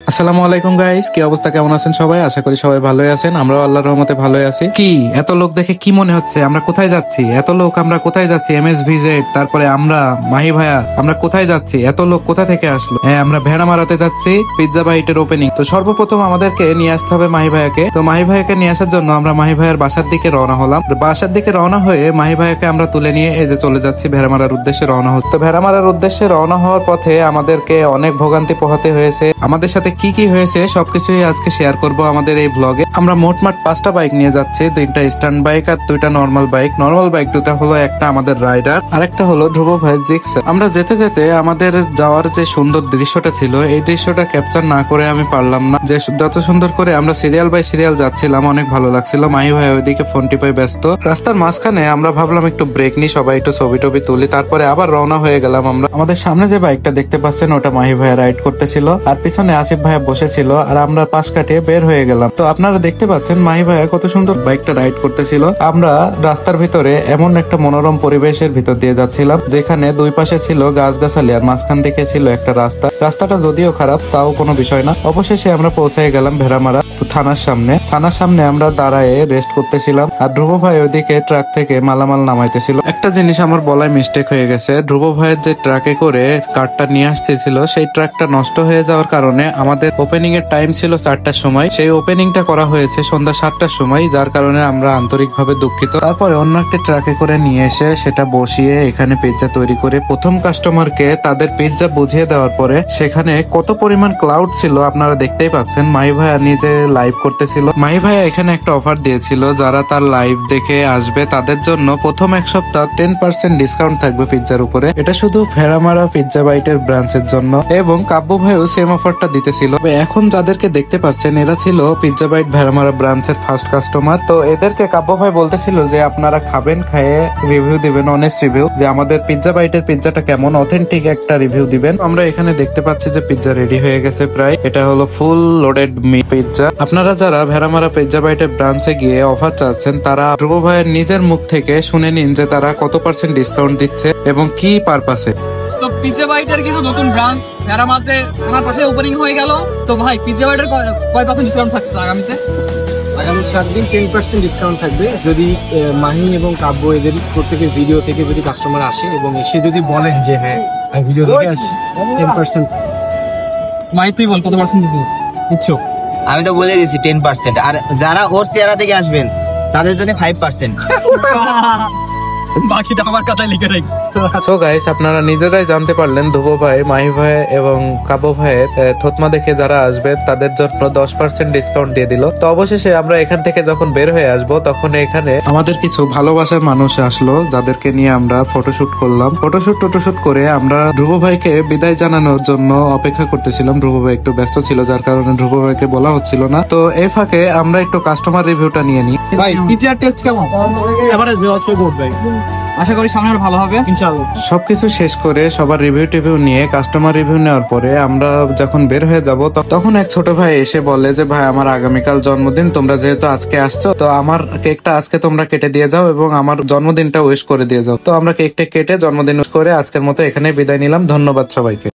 আসসালামু আলাইকুম গাইস, কি অবস্থা, কেমন আছেন সবাই? আশা করি সবাই ভালোই আছেন। আমরাও আল্লাহর রহমতে ভালোই আছি। কি এত লোক দেখে কি মনে হচ্ছে আমরা কোথায় যাচ্ছি? এত লোক আমরা কোথায় যাচ্ছি? MSVZ, তারপরে আমরা মাহি ভাইয়া, আমরা কোথায় যাচ্ছি? এত লোক কোথা থেকে আসলো? হ্যাঁ, আমরা ভেড়া মারাতে যাচ্ছি পিৎজা বাইটের ওপেনিং। তো সর্বপ্রথম আমাদেরকে নিয়ে আসতে হবে মাহি ভাইয়াকে। তো মাহি ভাইয়াকে নিয়ে আসার জন্য আমরা মাহি ভাইয়ার বাসার দিকে রওনা হলাম। বাসার দিকে রওনা হয়ে মাহি ভাইয়াকে আমরা তুলে নিয়ে এই যে চলে যাচ্ছি ভেড়া মারার উদ্দেশ্যে রওনা হচ্ছে। তো ভেড়া মারার উদ্দেশ্যে রওনা হওয়ার পথে আমাদেরকে অনেক ভোগান্তি পোহাতে হয়েছে। আমাদের সাথে কি কি হয়েছে সবকিছুই আজকে শেয়ার করব আমাদের এই ব্লগে। আমরা মোটমাট 5টা বাইক নিয়ে যাচ্ছি, 2টা স্ট্যান্ড বাইক আর 2টা নর্মাল বাইক। নর্মাল বাইক দুটা হলো, একটা আমাদের রাইডার আর একটা হলো ধ্রুব ভাই জিক্সার। আমরা যেতে যেতে আমাদের যাওয়ার যে সুন্দর দৃশ্যটা ছিল এই দৃশ্যটা ক্যাপচার না করে আমি পারলাম না। যে যত সুন্দর করে আমরা সিরিয়াল বাই সিরিয়াল যাচ্ছিলাম, অনেক ভালো লাগছিল। মাহি ভাই ওইদিকে ফোন টিপায় ব্যস্ত। রাস্তার মাঝখানে আমরা ভাবলাম একটু ব্রেক নিই, সবাই একটু ছবি টবি তুলি, তারপরে আবার রওনা হয়ে গেলাম আমরা। আমাদের সামনে যে বাইকটা দেখতে পাচ্ছেন ওটা মাহি ভাইয়া রাইড করতেছিল আর পিছনে আসিফ ভাইয়া বসেছিল আর আমরা পাশ কাটিয়ে বের হয়ে গেলাম। তো আপনারা দেখতে পাচ্ছেন মাহি ভাইয়া কত সুন্দর বাইকটা রাইড করতেছিল। আমরা রাস্তার ভিতরে এমন একটা মনোরম পরিবেশের ভিতর দিয়ে যাচ্ছিলাম যেখানে দুই পাশে ছিল গাছগাছালি আর মাঝখান থেকে ছিল একটা রাস্তা। রাস্তাটা যদিও খারাপ, তাও কোনো বিষয় না। অবশেষে আমরা পৌঁছে গেলাম ভেড়ামারা থানার সামনে। থানার সামনে আমরা দাঁড়ায় রেস্ট করতেছিলাম আর ধ্রুব ভাই ওইদিকে ট্রাক থেকে মালামাল নামাইতেছিল। একটা জিনিস আমার বলায় মিস্টেক হয়ে গেছে। ধ্রুব ভাইয়ের যে ট্রাকে করে কারটা নিয়ে আসতেছিল সেই ট্রাকটা নষ্ট হয়ে যাওয়ার কারণে আমাদের ওপেনিং এর টাইম ছিল 4টার সময়, সেই ওপেনিংটা করা হয়েছে সন্ধ্যা 7টার সময়, যার কারণে আমরা আন্তরিকভাবে দুঃখিত। তারপরে অন্য একটা ট্রাকে করে নিয়ে এসে সেটা বসিয়ে এখানে পিৎজা তৈরি করে প্রথম কাস্টমারকে তাদের পিৎজা বুঝিয়ে দেওয়ার পরে সেখানে কত পরিমাণ ক্লাউড ছিল আপনারা দেখতেই পাচ্ছেন। মাহি ভাইয়া নিজে লাইভ করতেছিল। মাহি ভাইয়া এখানে একটা অফার দিয়েছিল, যারা তার লাইভ দেখে আসবে তাদের জন্য প্রথম এক সপ্তাহ 10% ডিসকাউন্ট থাকবে পিৎজার উপরে। এটা শুধু ভেড়ামারা পিৎজা বাইটের ব্রাঞ্চের জন্য, এবং কাব্য ভাইও সেম অফারটা দিতেছিল। এখন যাদেরকে দেখতে পাচ্ছেন এরা ছিল পিৎজা বাইট ভেড়ামারা ব্রাঞ্চের ফার্স্ট কাস্টমার। তো এদেরকে কাব্য ভাই বলতেছিল যে আপনারা খাবেন, খেয়ে রিভিউ দিবেন, অনেস্ট রিভিউ, যে আমাদের পিৎজা বাইটের পিৎজাটা কেমন, অথেন্টিক একটা রিভিউ দিবেন। আমরা এখানে দেখতে পাচ্ছি যে পিৎজা রেডি হয়ে গেছে প্রায়। এটা হলো ফুল লোডেড মি পিৎজা। আপনারা যারা ভেড়ামারা পিৎজা বাইটের ব্রাঞ্চে গিয়ে অফার চাচ্ছেন তারা ধ্রুব ভাইয়ের নিজের মুখ থেকে শুনে নিন যে তারা কত % ডিসকাউন্ট দিচ্ছে এবং কি পারপাসে। তো পিৎজা বাইটের কিন্তু নতুন ব্রাঞ্চ ভেড়ামারাতে থানার পাশে ওপেনিং হয়ে গেল। তো ভাই পিৎজা বাইটের কয় % ডিসকাউন্ট থাকছে আগামীতে? আগামী 7 দিন 10% ডিসকাউন্ট থাকবে যদি মাহি এবং কাব্য এদের প্রত্যেকের ভিডিও থেকে যদি কাস্টমার আসে এবং এসে যদি বলেন যে হ্যাঁ আমি ভিডিও দেখে আসি 10%। মাই তুই বল কত % দিতে ইচ্ছুক? আমি তো বলে দিয়েছি 10%। আর যারা ওর চেহারা থেকে আসবেন তাদের জন্য 5%। বাকিটা আমার কথায় লিখে রাখ। সো গাইস, আপনারা নিজেরাই জানতে পারলেন ধ্রুব ভাই, মাহি ভাই এবং কাব্য ভাইয়ের থতমা দেখে যারা আসবে তাদের জন্য 10% ডিসকাউন্ট দিয়ে দিল। তো অবশেষে আমরা এখান থেকে যখন বের হয়ে আসব তখন এখানে আমাদের কিছু ভালোবাসার মানুষ আসলো যাদেরকে নিয়ে আমরা ফটোশুট করলাম। ফটোশুট করে আমরা ধ্রুব ভাইকে বিদায় জানানোর জন্য অপেক্ষা করতেছিলাম। ধ্রুব ভাই একটু ব্যস্ত ছিল যার কারণে ধ্রুব ভাইকে বলা হচ্ছিল না। তো এই ফাঁকে আমরা একটু কাস্টমার রিভিউটা নিয়ে নিই। ভাই পিৎজার টেস্ট কেমন? এভারেজ অবশ্যই গুড ভাই, আশা করি সামনে আরো ভালো হবে ইনশাআল্লাহ। সবকিছু শেষ করে সবার রিভিউ টিভিউ নিয়ে কাস্টমার রিভিউ নেওয়ার পরে আমরা যখন বের হয়ে যাব তখন এক ছোট ভাই এসে বলে যে ভাই আমার আগামীকাল জন্মদিন, তোমরা যেহেতু আজকে আসছো তো আমার কেকটা আজকে তোমরা কেটে দিয়ে যাও এবং আমার জন্মদিনটা উইশ করে দিয়ে যাও। তো আমরা কেকটা কেটে জন্মদিন উইশ করে আজকের মতো এখানে বিদায় নিলাম। ধন্যবাদ সবাইকে।